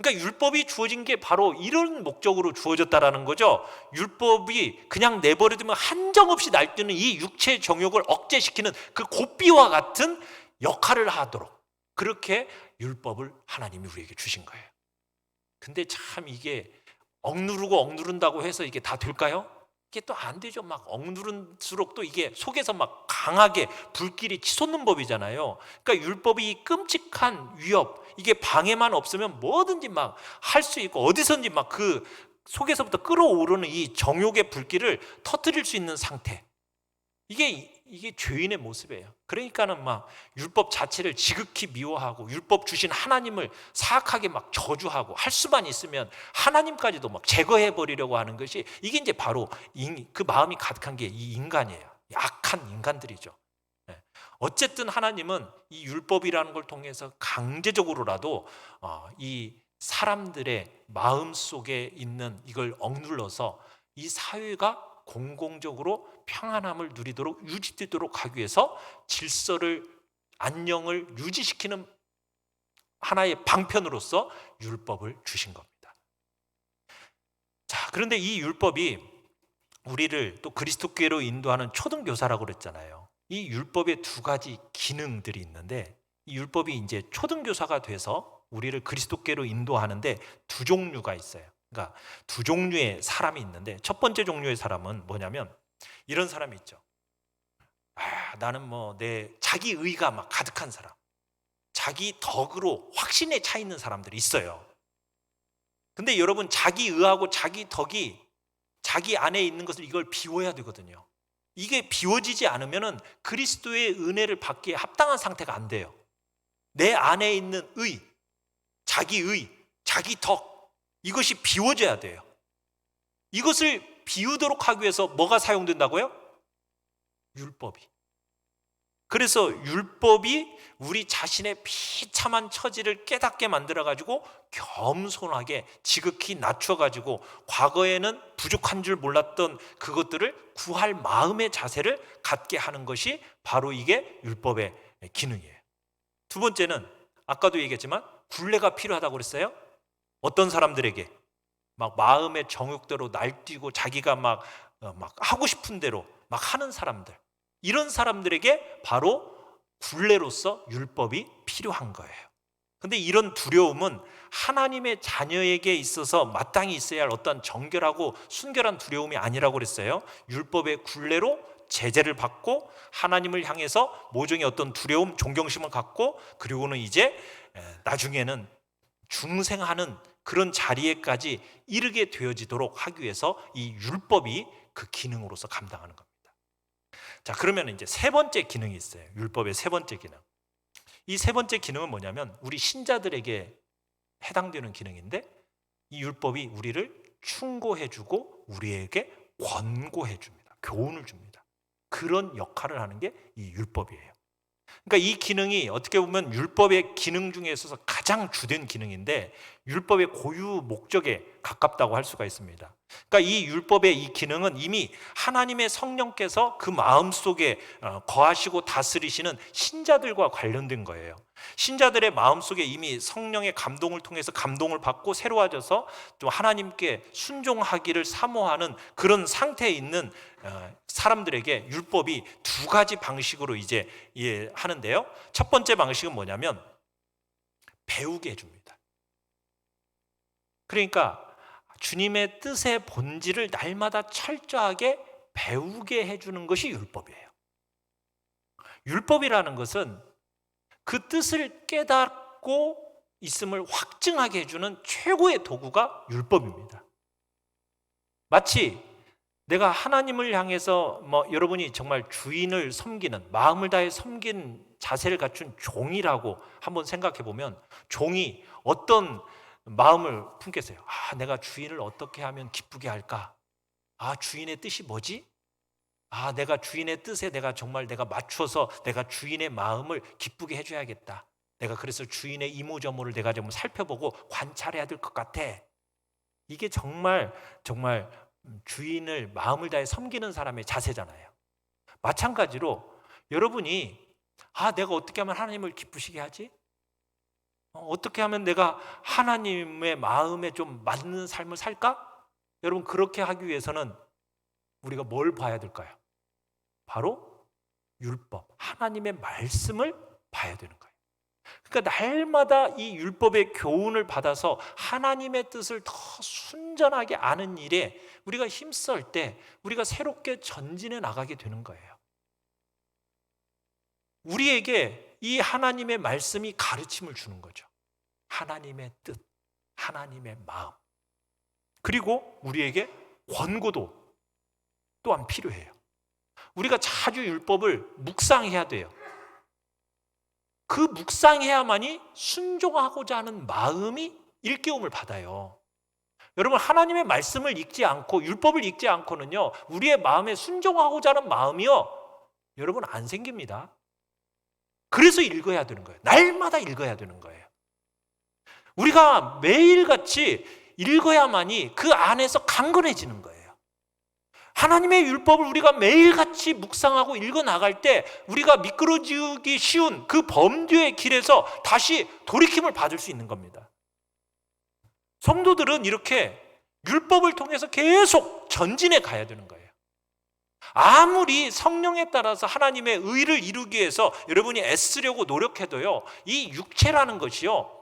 그러니까 율법이 주어진 게 바로 이런 목적으로 주어졌다라는 거죠. 율법이 그냥 내버려두면 한정없이 날뛰는 이 육체의 정욕을 억제시키는 그 고삐와 같은 역할을 하도록, 그렇게 율법을 하나님이 우리에게 주신 거예요. 근데 참 이게 억누른다고 해서 이게 다 될까요? 이게 또 안 되죠. 막 억누를수록 또 이게 속에서 막 강하게 불길이 치솟는 법이잖아요. 그러니까 율법이 끔찍한 위협, 이게 방해만 없으면 뭐든지 막 할 수 있고 어디선지 막 그 속에서부터 끌어오르는 이 정욕의 불길을 터뜨릴 수 있는 상태. 이게 죄인의 모습이에요. 그러니까는 막 율법 자체를 지극히 미워하고 율법 주신 하나님을 사악하게 막 저주하고 할 수만 있으면 하나님까지도 막 제거해 버리려고 하는 것이, 이게 이제 바로 그 마음이 가득한 게 이 인간이에요. 악한 인간들이죠. 어쨌든 하나님은 이 율법이라는 걸 통해서 강제적으로라도 이 사람들의 마음 속에 있는 이걸 억눌러서 이 사회가 공공적으로 평안함을 누리도록 유지되도록 하기 위해서 질서를, 안녕을 유지시키는 하나의 방편으로서 율법을 주신 겁니다. 자, 그런데 이 율법이 우리를 또 그리스도께로 인도하는 초등교사라고 그랬잖아요. 이 율법의 두 가지 기능들이 있는데, 이 율법이 이제 초등교사가 돼서 우리를 그리스도께로 인도하는데 두 종류가 있어요. 그러니까 두 종류의 사람이 있는데, 첫 번째 종류의 사람은 뭐냐면 이런 사람이 있죠. 나는 뭐 내 자기 의가 막 가득한 사람, 자기 덕으로 확신에 차 있는 사람들이 있어요. 근데 여러분, 자기 의하고 자기 덕이 자기 안에 있는 것을 이걸 비워야 되거든요. 이게 비워지지 않으면은 그리스도의 은혜를 받기에 합당한 상태가 안 돼요. 내 안에 있는 의, 자기 덕, 이것이 비워져야 돼요. 이것을 비우도록 하기 위해서 뭐가 사용된다고요? 율법이. 그래서 율법이 우리 자신의 비참한 처지를 깨닫게 만들어가지고 겸손하게 지극히 낮춰가지고 과거에는 부족한 줄 몰랐던 그것들을 구할 마음의 자세를 갖게 하는 것이 바로 이게 율법의 기능이에요. 두 번째는 아까도 얘기했지만 굴레가 필요하다고 그랬어요. 어떤 사람들에게 막 마음의 정욕대로 날뛰고 자기가 막 하고 싶은 대로 막 하는 사람들, 이런 사람들에게 바로 굴레로서 율법이 필요한 거예요. 근데 이런 두려움은 하나님의 자녀에게 있어서 마땅히 있어야 할 어떤 정결하고 순결한 두려움이 아니라고 그랬어요. 율법의 굴레로 제재를 받고 하나님을 향해서 모종의 어떤 두려움, 존경심을 갖고, 그리고는 이제 나중에는 중생하는 그런 자리에까지 이르게 되어지도록 하기 위해서 이 율법이 그 기능으로서 감당하는 겁니다. 자, 그러면 이제 세 번째 기능이 있어요. 율법의 세 번째 기능. 이 세 번째 기능은 뭐냐면 우리 신자들에게 해당되는 기능인데, 이 율법이 우리를 충고해주고 우리에게 권고해줍니다. 교훈을 줍니다. 그런 역할을 하는 게 이 율법이에요. 그러니까 이 기능이 어떻게 보면 율법의 기능 중에 있어서 가장 주된 기능인데 율법의 고유 목적에 가깝다고 할 수가 있습니다. 그러니까 이 율법의 이 기능은 이미 하나님의 성령께서 그 마음속에 거하시고 다스리시는 신자들과 관련된 거예요. 신자들의 마음속에 이미 성령의 감동을 통해서 감동을 받고 새로워져서 또 하나님께 순종하기를 사모하는 그런 상태에 있는 사람들에게 율법이 두 가지 방식으로 이제 하는데요. 첫 번째 방식은 뭐냐면 배우게 해줍니다. 그러니까 주님의 뜻의 본질을 날마다 철저하게 배우게 해주는 것이 율법이에요. 율법이라는 것은 그 뜻을 깨닫고 있음을 확증하게 해주는 최고의 도구가 율법입니다. 마치 내가 하나님을 향해서 여러분이 정말 주인을 섬기는 마음을 다해 섬기는 자세를 갖춘 종이라고 한번 생각해 보면 종이 어떤 마음을 품겠어요? 내가 주인을 어떻게 하면 기쁘게 할까? 주인의 뜻이 뭐지? 내가 주인의 뜻에 내가 맞춰서 내가 주인의 마음을 기쁘게 해줘야겠다. 내가 그래서 주인의 이모저모를 내가 좀 살펴보고 관찰해야 될 것 같아. 이게 정말 주인을 마음을 다해 섬기는 사람의 자세잖아요. 마찬가지로 여러분이 내가 어떻게 하면 하나님을 기쁘시게 하지? 어떻게 하면 내가 하나님의 마음에 좀 맞는 삶을 살까? 여러분 그렇게 하기 위해서는 우리가 뭘 봐야 될까요? 바로 율법, 하나님의 말씀을 봐야 되는 거예요. 그러니까 날마다 이 율법의 교훈을 받아서 하나님의 뜻을 더 순전하게 아는 일에 우리가 힘쓸 때 우리가 새롭게 전진해 나가게 되는 거예요. 우리에게 이 하나님의 말씀이 가르침을 주는 거죠. 하나님의 뜻, 하나님의 마음. 그리고 우리에게 권고도 또한 필요해요. 우리가 자주 율법을 묵상해야 돼요. 그 묵상해야만이 순종하고자 하는 마음이 일깨움을 받아요. 여러분 하나님의 말씀을 읽지 않고 율법을 읽지 않고는요 우리의 마음에 순종하고자 하는 마음이요 여러분 안 생깁니다. 그래서 읽어야 되는 거예요. 날마다 읽어야 되는 거예요. 우리가 매일같이 읽어야만이 그 안에서 강건해지는 거예요. 하나님의 율법을 우리가 매일같이 묵상하고 읽어나갈 때 우리가 미끄러지기 쉬운 그 범죄의 길에서 다시 돌이킴을 받을 수 있는 겁니다. 성도들은 이렇게 율법을 통해서 계속 전진해 가야 되는 거예요. 아무리 성령에 따라서 하나님의 의를 이루기 위해서 여러분이 애쓰려고 노력해도요 이 육체라는 것이요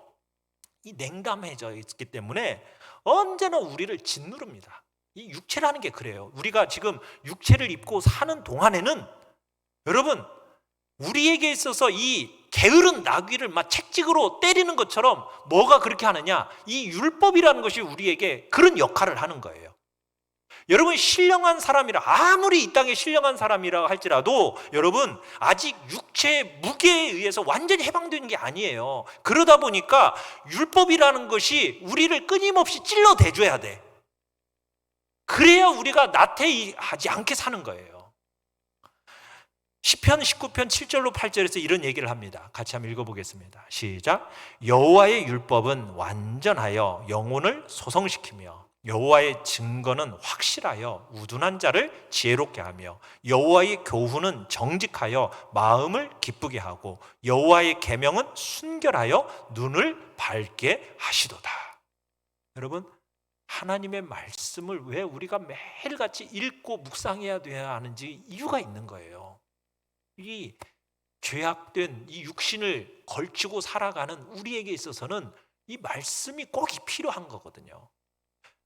이 냉담해져 있기 때문에 언제나 우리를 짓누릅니다. 이 육체라는 게 그래요. 우리가 지금 육체를 입고 사는 동안에는 여러분 우리에게 있어서 이 게으른 나귀를 막 채찍으로 때리는 것처럼 뭐가 그렇게 하느냐? 이 율법이라는 것이 우리에게 그런 역할을 하는 거예요. 여러분 신령한 사람이라 아무리 이 땅에 신령한 사람이라 할지라도 여러분 아직 육체의 무게에 의해서 완전히 해방되는 게 아니에요. 그러다 보니까 율법이라는 것이 우리를 끊임없이 찔러대줘야 돼. 그래야 우리가 나태하지 않게 사는 거예요. 시편 19편 7절로 8절에서 이런 얘기를 합니다. 같이 한번 읽어보겠습니다. 시작. 여호와의 율법은 완전하여 영혼을 소성시키며 여호와의 증거는 확실하여 우둔한 자를 지혜롭게 하며 여호와의 교훈은 정직하여 마음을 기쁘게 하고 여호와의 계명은 순결하여 눈을 밝게 하시도다. 여러분 하나님의 말씀을 왜 우리가 매일같이 읽고 묵상해야 돼야 하는지 이유가 있는 거예요. 이 죄악된 이 육신을 걸치고 살아가는 우리에게 있어서는 이 말씀이 꼭 필요한 거거든요.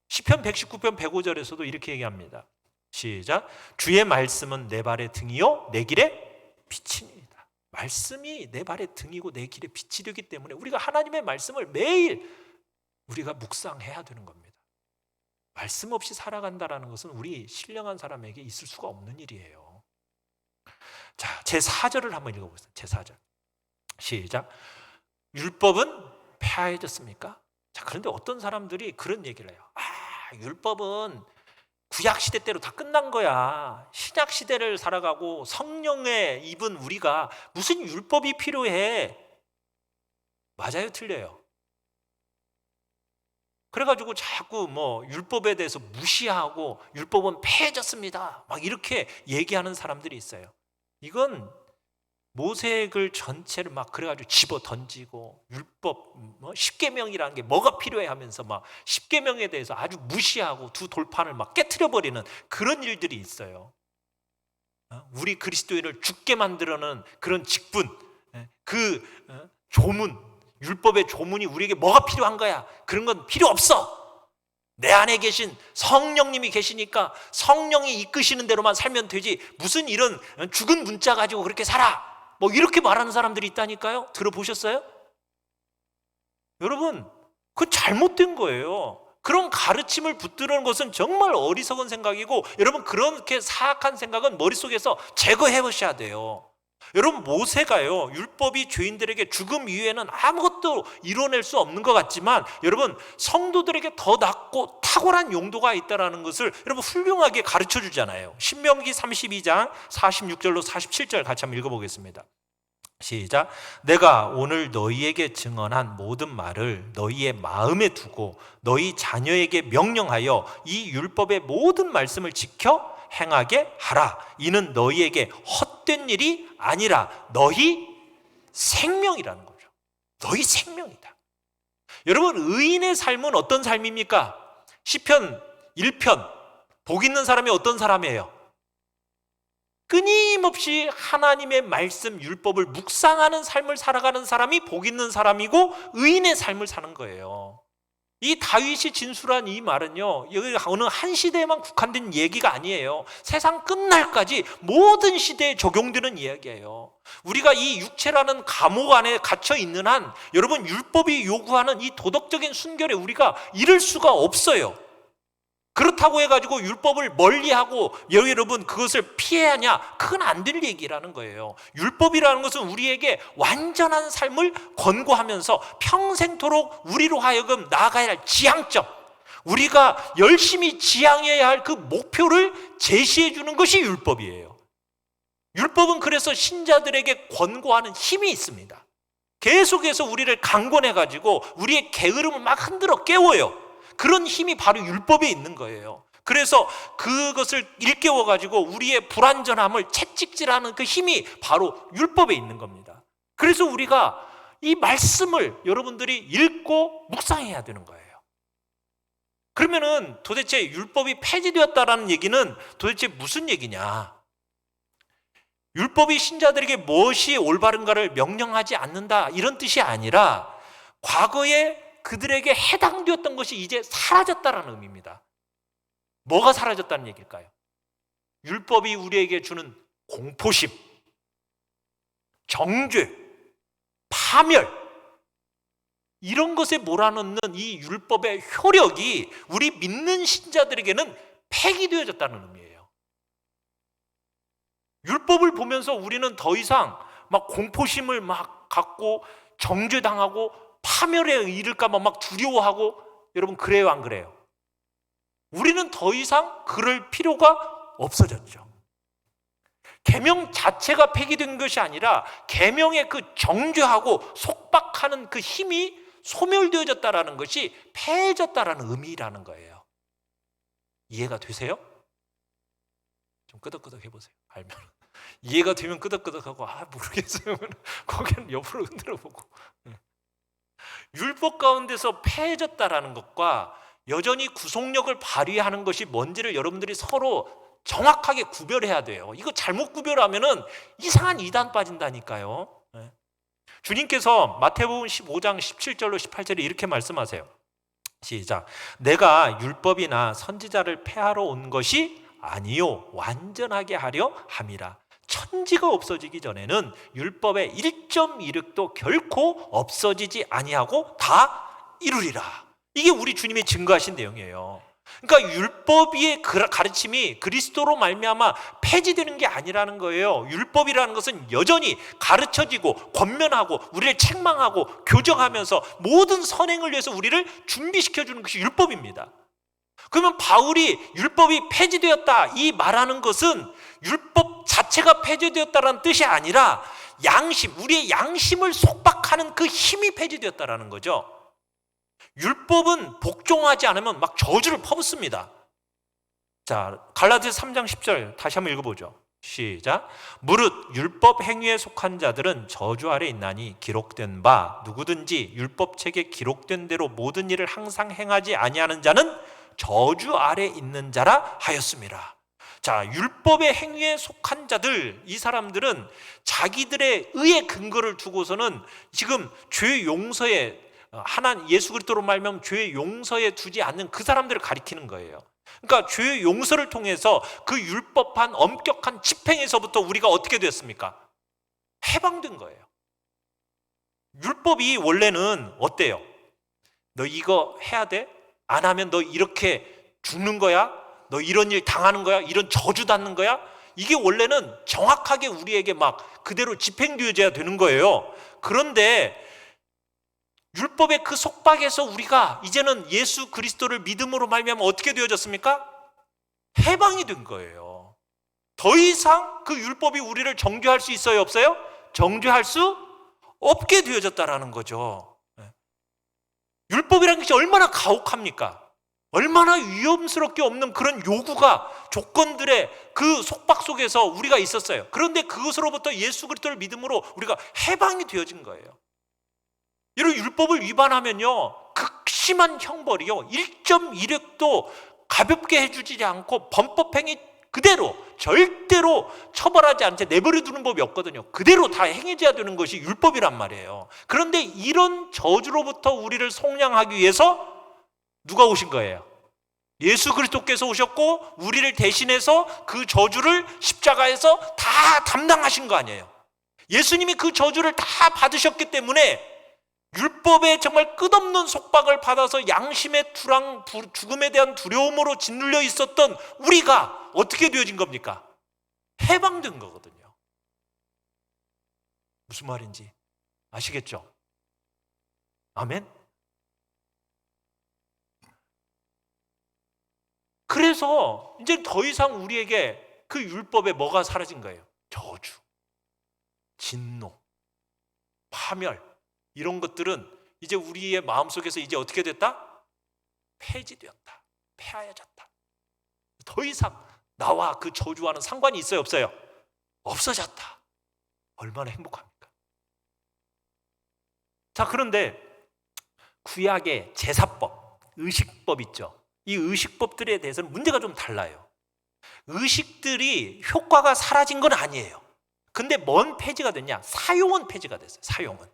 시편 119편 105절에서도 이렇게 얘기합니다. 시작. 주의 말씀은 내 발의 등이요 내 길의 빛입니다. 말씀이 내 발의 등이고 내 길의 빛이 되기 때문에 우리가 하나님의 말씀을 매일 우리가 묵상해야 되는 겁니다. 말씀 없이 살아간다는 것은 우리 신령한 사람에게 있을 수가 없는 일이에요. 자, 제4절을 한번 읽어보겠습니다. 제4절 시작. 율법은 폐하해졌습니까? 자, 그런데 어떤 사람들이 그런 얘기를 해요. 율법은 구약 시대 때로 다 끝난 거야. 신약 시대를 살아가고 성령의 입은 우리가 무슨 율법이 필요해? 맞아요, 틀려요? 그래가지고 자꾸 뭐 율법에 대해서 무시하고 율법은 폐해졌습니다, 막 이렇게 얘기하는 사람들이 있어요. 이건 모세액을 전체를 막 그래가지고 집어 던지고 율법 뭐 십계명이라는 게 뭐가 필요해 하면서 막 십계명에 대해서 아주 무시하고 두 돌판을 막 깨트려 버리는 그런 일들이 있어요. 우리 그리스도인을 죽게 만들어는 그런 직분, 그 조문, 율법의 조문이 우리에게 뭐가 필요한 거야? 그런 건 필요 없어. 내 안에 계신 성령님이 계시니까 성령이 이끄시는 대로만 살면 되지, 무슨 이런 죽은 문자 가지고 그렇게 살아, 뭐 이렇게 말하는 사람들이 있다니까요. 들어보셨어요? 여러분, 그건 잘못된 거예요. 그런 가르침을 붙드는 것은 정말 어리석은 생각이고, 여러분 그렇게 사악한 생각은 머릿속에서 제거해 보셔야 돼요. 여러분, 모세가요, 율법이 죄인들에게 죽음 이후에는 아무것도 이뤄낼 수 없는 것 같지만, 여러분 성도들에게 더 낫고 탁월한 용도가 있다는 것을 여러분 훌륭하게 가르쳐 주잖아요. 신명기 32장 46절로 47절 같이 한번 읽어보겠습니다. 시작. 내가 오늘 너희에게 증언한 모든 말을 너희의 마음에 두고 너희 자녀에게 명령하여 이 율법의 모든 말씀을 지켜 행하게 하라. 이는 너희에게 헛된 일이 아니라 너희 생명이라는 거죠. 너희 생명이다. 여러분, 의인의 삶은 어떤 삶입니까? 시편 1편, 복 있는 사람이 어떤 사람이에요? 끊임없이 하나님의 말씀, 율법을 묵상하는 삶을 살아가는 사람이 복 있는 사람이고 의인의 삶을 사는 거예요. 이 다윗이 진술한 이 말은요, 여기 어느 한 시대에만 국한된 얘기가 아니에요. 세상 끝날까지 모든 시대에 적용되는 이야기예요. 우리가 이 육체라는 감옥 안에 갇혀 있는 한, 여러분 율법이 요구하는 이 도덕적인 순결에 우리가 이를 수가 없어요. 그렇다고 해가지고 율법을 멀리하고 여러분 그것을 피해야 하냐? 그건 안 될 얘기라는 거예요. 율법이라는 것은 우리에게 완전한 삶을 권고하면서 평생토록 우리로 하여금 나아가야 할 지향점, 우리가 열심히 지향해야 할 그 목표를 제시해 주는 것이 율법이에요. 율법은 그래서 신자들에게 권고하는 힘이 있습니다. 계속해서 우리를 강권해가지고 우리의 게으름을 막 흔들어 깨워요. 그런 힘이 바로 율법에 있는 거예요. 그래서 그것을 일깨워가지고 우리의 불완전함을 채찍질하는 그 힘이 바로 율법에 있는 겁니다. 그래서 우리가 이 말씀을 여러분들이 읽고 묵상해야 되는 거예요. 그러면은 도대체 율법이 폐지되었다라는 얘기는 도대체 무슨 얘기냐? 율법이 신자들에게 무엇이 올바른가를 명령하지 않는다, 이런 뜻이 아니라 과거에 그들에게 해당되었던 것이 이제 사라졌다는 의미입니다. 뭐가 사라졌다는 얘기일까요? 율법이 우리에게 주는 공포심, 정죄, 파멸, 이런 것에 몰아넣는 이 율법의 효력이 우리 믿는 신자들에게는 폐기되어졌다는 의미예요. 율법을 보면서 우리는 더 이상 막 공포심을 막 갖고 정죄당하고 파멸에 이를까 봐 막 두려워하고, 여러분 그래요, 안 그래요? 우리는 더 이상 그럴 필요가 없어졌죠. 계명 자체가 폐기된 것이 아니라 계명의 그 정죄하고 속박하는 그 힘이 소멸되어졌다라는 것이 폐해졌다라는 의미라는 거예요. 이해가 되세요? 좀 끄덕끄덕 해보세요. 알면. 이해가 되면 끄덕끄덕하고, 모르겠어요. 거기는 옆으로 흔들어보고. 율법 가운데서 폐해졌다라는 것과 여전히 구속력을 발휘하는 것이 뭔지를 여러분들이 서로 정확하게 구별해야 돼요. 이거 잘못 구별하면은 이상한 이단 빠진다니까요. 주님께서 마태복음 15장 17절로 18절에 이렇게 말씀하세요. 시작. 내가 율법이나 선지자를 폐하러 온 것이 아니요 완전하게 하려 함이라. 천지가 없어지기 전에는 율법의 1.1획도 결코 없어지지 아니하고 다 이루리라. 이게 우리 주님이 증거하신 내용이에요. 그러니까 율법의 가르침이 그리스도로 말미암아 폐지되는 게 아니라는 거예요. 율법이라는 것은 여전히 가르쳐지고 권면하고 우리를 책망하고 교정하면서 모든 선행을 위해서 우리를 준비시켜주는 것이 율법입니다. 그러면 바울이 율법이 폐지되었다 이 말하는 것은 율법 자체가 폐지되었다는 뜻이 아니라 양심, 우리의 양심을 속박하는 그 힘이 폐지되었다는 거죠. 율법은 복종하지 않으면 막 저주를 퍼붓습니다. 자, 갈라디아서 3장 10절 다시 한번 읽어보죠. 시작. 무릇 율법 행위에 속한 자들은 저주 아래 있나니 기록된 바 누구든지 율법책에 기록된 대로 모든 일을 항상 행하지 아니하는 자는 저주 아래 있는 자라 하였습니다. 자, 율법의 행위에 속한 자들, 이 사람들은 자기들의 의의 근거를 두고서는 지금 죄 용서에 하나님 예수 그리스도로 말미암아 죄의 용서에 두지 않는 그 사람들을 가리키는 거예요. 그러니까 죄의 용서를 통해서 그 율법한 엄격한 집행에서부터 우리가 어떻게 됐습니까? 해방된 거예요. 율법이 원래는 어때요? 너 이거 해야 돼? 안 하면 너 이렇게 죽는 거야? 너 이런 일 당하는 거야? 이런 저주 받는 거야? 이게 원래는 정확하게 우리에게 막 그대로 집행되어져야 되는 거예요. 그런데 율법의 그 속박에서 우리가 이제는 예수 그리스도를 믿음으로 말미암아 어떻게 되어졌습니까? 해방이 된 거예요. 더 이상 그 율법이 우리를 정죄할 수 있어요, 없어요? 정죄할 수 없게 되어졌다라는 거죠. 율법이라는 것이 얼마나 가혹합니까? 얼마나 위험스럽게 없는 그런 요구가 조건들의 그 속박 속에서 우리가 있었어요. 그런데 그것으로부터 예수 그리스도를 믿음으로 우리가 해방이 되어진 거예요. 이런 율법을 위반하면요 극심한 형벌이요 1.1획도 가볍게 해주지 않고 범법행위 그대로 절대로 처벌하지 않지 내버려 두는 법이 없거든요. 그대로 다 행해져야 되는 것이 율법이란 말이에요. 그런데 이런 저주로부터 우리를 속량하기 위해서 누가 오신 거예요? 예수 그리스도께서 오셨고 우리를 대신해서 그 저주를 십자가에서 다 담당하신 거 아니에요. 예수님이 그 저주를 다 받으셨기 때문에 율법에 정말 끝없는 속박을 받아서 양심의 죽음에 대한 두려움으로 짓눌려 있었던 우리가 어떻게 되어진 겁니까? 해방된 거거든요. 무슨 말인지 아시겠죠? 아멘? 그래서 이제 더 이상 우리에게 그 율법에 뭐가 사라진 거예요? 저주, 진노, 파멸 이런 것들은 이제 우리의 마음속에서 이제 어떻게 됐다? 폐지되었다. 폐하여졌다. 더 이상 나와 그 저주와는 상관이 있어요, 없어요? 없어졌다. 얼마나 행복합니까? 자, 그런데 구약의 제사법, 의식법 있죠. 이 의식법들에 대해서는 문제가 좀 달라요. 의식들이 효과가 사라진 건 아니에요. 근데 뭔 폐지가 됐냐? 사용은 폐지가 됐어요. 사용은.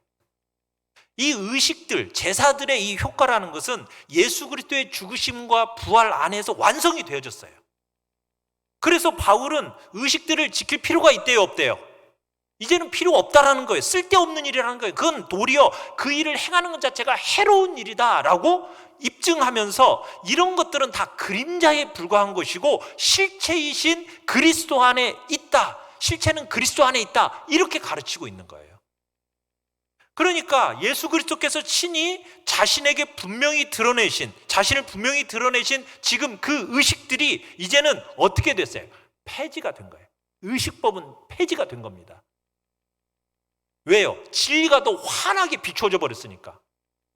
이 의식들, 제사들의 이 효과라는 것은 예수 그리스도의 죽으심과 부활 안에서 완성이 되어졌어요. 그래서 바울은 의식들을 지킬 필요가 있대요, 없대요? 이제는 필요 없다라는 거예요. 쓸데없는 일이라는 거예요. 그건 도리어 그 일을 행하는 것 자체가 해로운 일이다라고 입증하면서 이런 것들은 다 그림자에 불과한 것이고 실체이신 그리스도 안에 있다. 실체는 그리스도 안에 있다. 이렇게 가르치고 있는 거예요. 그러니까 예수 그리스도께서 친히 자신을 분명히 드러내신 지금 그 의식들이 이제는 어떻게 됐어요? 폐지가 된 거예요. 의식법은 폐지가 된 겁니다. 왜요? 진리가 더 환하게 비춰져 버렸으니까.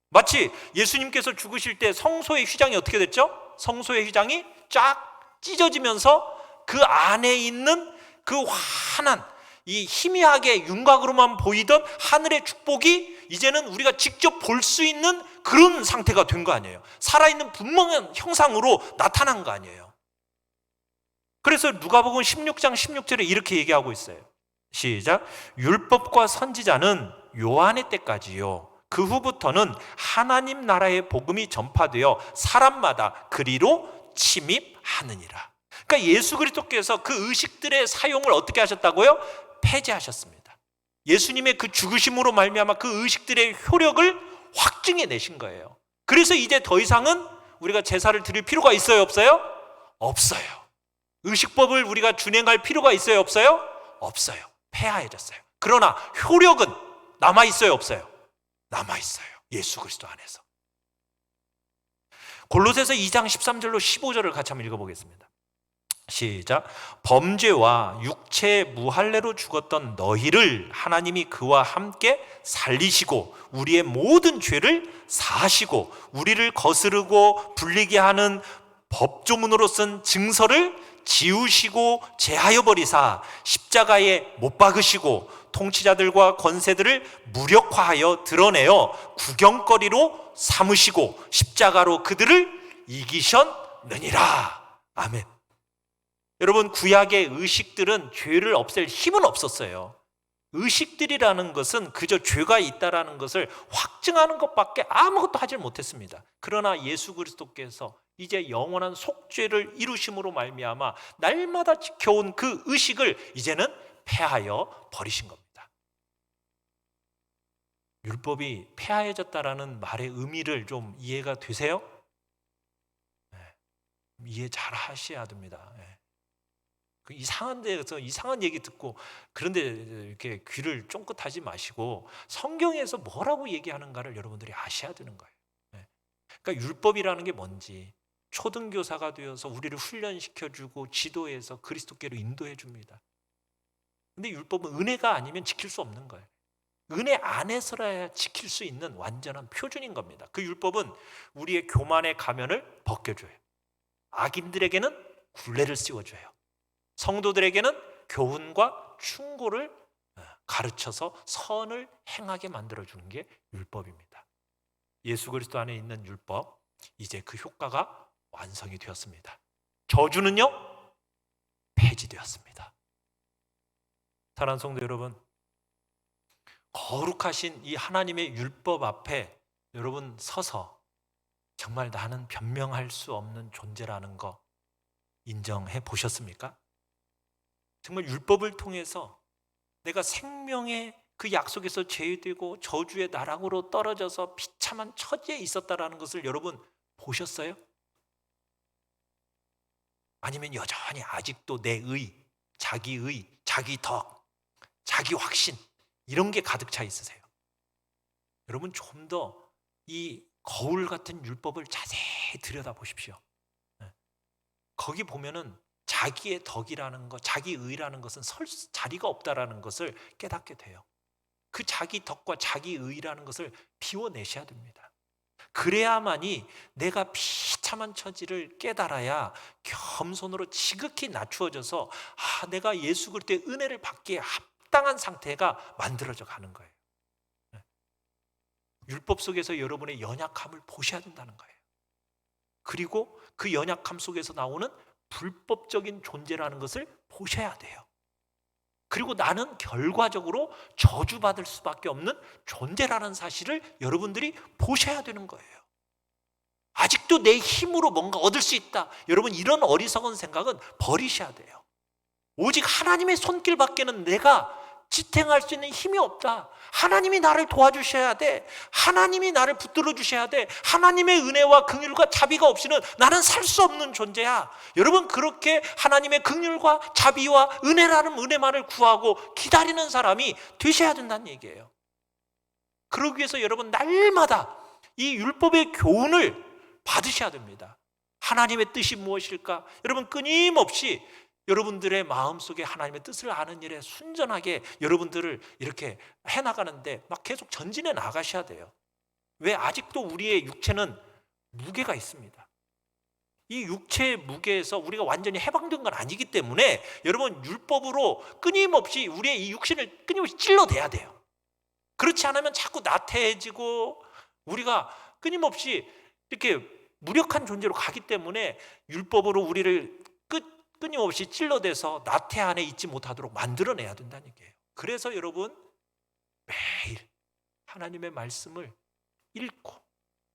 마치 예수님께서 죽으실 때 성소의 휘장이 어떻게 됐죠? 성소의 휘장이 쫙 찢어지면서 그 안에 있는 그 환한 이 희미하게 윤곽으로만 보이던 하늘의 축복이 이제는 우리가 직접 볼 수 있는 그런 상태가 된 거 아니에요. 살아있는 분명한 형상으로 나타난 거 아니에요. 그래서 누가복음 16장 16절에 이렇게 얘기하고 있어요. 시작. 율법과 선지자는 요한의 때까지요. 그 후부터는 하나님 나라의 복음이 전파되어 사람마다 그리로 침입하느니라. 그러니까 예수 그리스도께서 그 의식들의 사용을 어떻게 하셨다고요? 폐지하셨습니다. 예수님의 그 죽으심으로 말미암아 그 의식들의 효력을 확증해 내신 거예요. 그래서 이제 더 이상은 우리가 제사를 드릴 필요가 있어요, 없어요? 없어요. 의식법을 우리가 준행할 필요가 있어요, 없어요? 없어요. 폐하해졌어요. 그러나 효력은 남아있어요, 없어요? 남아있어요. 예수 그리스도 안에서. 골로새서 2장 13절로 15절을 같이 한번 읽어보겠습니다. 시작. 범죄와 육체의 무할례로 죽었던 너희를 하나님이 그와 함께 살리시고 우리의 모든 죄를 사하시고 우리를 거스르고 불리게 하는 법조문으로 쓴 증서를 지우시고 제하여 버리사 십자가에 못 박으시고 통치자들과 권세들을 무력화하여 드러내어 구경거리로 삼으시고 십자가로 그들을 이기셨느니라. 아멘. 여러분, 구약의 의식들은 죄를 없앨 힘은 없었어요. 의식들이라는 것은 그저 죄가 있다라는 것을 확증하는 것밖에 아무것도 하지 못했습니다. 그러나 예수 그리스도께서 이제 영원한 속죄를 이루심으로 말미암아 날마다 지켜온 그 의식을 이제는 폐하여 버리신 겁니다. 율법이 폐하해졌다라는 말의 의미를 좀 이해가 되세요? 네. 이해 잘 하셔야 됩니다. 네. 그 이상한 데서 이상한 얘기 듣고 그런데 이렇게 귀를 쫑긋하지 마시고 성경에서 뭐라고 얘기하는가를 여러분들이 아셔야 되는 거예요. 네. 그러니까 율법이라는 게 뭔지 초등교사가 되어서 우리를 훈련시켜주고 지도해서 그리스도께로 인도해 줍니다. 근데 율법은 은혜가 아니면 지킬 수 없는 거예요. 은혜 안에서라야 지킬 수 있는 완전한 표준인 겁니다. 그 율법은 우리의 교만의 가면을 벗겨줘요. 악인들에게는 굴레를 씌워줘요. 성도들에게는 교훈과 충고를 가르쳐서 선을 행하게 만들어주는 게 율법입니다. 예수 그리스도 안에 있는 율법, 이제 그 효과가 완성이 되었습니다. 저주는요, 폐지되었습니다. 사랑하는 성도 여러분, 거룩하신 이 하나님의 율법 앞에 여러분 서서 정말 나는 변명할 수 없는 존재라는 거 인정해 보셨습니까? 정말 율법을 통해서 내가 생명의 그 약속에서 제외되고 저주의 나락으로 떨어져서 비참한 처지에 있었다라는 것을 여러분 보셨어요? 아니면 여전히 아직도 내 의, 자기 덕, 자기 확신 이런 게 가득 차 있으세요? 여러분 좀 더 이 거울 같은 율법을 자세히 들여다보십시오. 거기 보면은 자기의 덕이라는 것, 자기 의라는 것은 설 자리가 없다라는 것을 깨닫게 돼요. 그 자기 덕과 자기 의라는 것을 비워내셔야 됩니다. 그래야만이 내가 비참한 처지를 깨달아야 겸손으로 지극히 낮추어져서 내가 예수 그리스도의 은혜를 받기에 합당한 상태가 만들어져 가는 거예요. 율법 속에서 여러분의 연약함을 보셔야 된다는 거예요. 그리고 그 연약함 속에서 나오는 불법적인 존재라는 것을 보셔야 돼요. 그리고 나는 결과적으로 저주받을 수밖에 없는 존재라는 사실을 여러분들이 보셔야 되는 거예요. 아직도 내 힘으로 뭔가 얻을 수 있다. 여러분 이런 어리석은 생각은 버리셔야 돼요. 오직 하나님의 손길밖에는 내가 지탱할 수 있는 힘이 없다. 하나님이 나를 도와주셔야 돼. 하나님이 나를 붙들어 주셔야 돼. 하나님의 은혜와 긍휼과 자비가 없이는 나는 살 수 없는 존재야. 여러분 그렇게 하나님의 긍휼과 자비와 은혜라는 은혜만을 구하고 기다리는 사람이 되셔야 된다는 얘기예요. 그러기 위해서 여러분 날마다 이 율법의 교훈을 받으셔야 됩니다. 하나님의 뜻이 무엇일까? 여러분 끊임없이 여러분들의 마음속에 하나님의 뜻을 아는 일에 순전하게 여러분들을 이렇게 해나가는데 막 계속 전진해 나가셔야 돼요. 왜? 아직도 우리의 육체는 무게가 있습니다. 이 육체의 무게에서 우리가 완전히 해방된 건 아니기 때문에 여러분 율법으로 끊임없이 우리의 이 육신을 끊임없이 찔러대야 돼요. 그렇지 않으면 자꾸 나태해지고 우리가 끊임없이 이렇게 무력한 존재로 가기 때문에 율법으로 우리를 끊임없이 찔러대서 나태 안에 있지 못하도록 만들어내야 된다는 얘기예요. 그래서 여러분 매일 하나님의 말씀을 읽고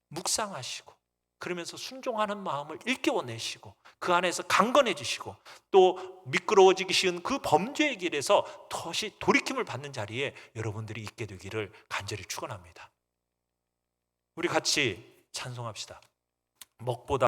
묵상하시고 그러면서 순종하는 마음을 일깨워내시고 그 안에서 강건해지시고 또 미끄러워지기 쉬운 그 범죄의 길에서 다시 돌이킴을 받는 자리에 여러분들이 있게 되기를 간절히 축원합니다. 우리 같이 찬송합시다. 먹보다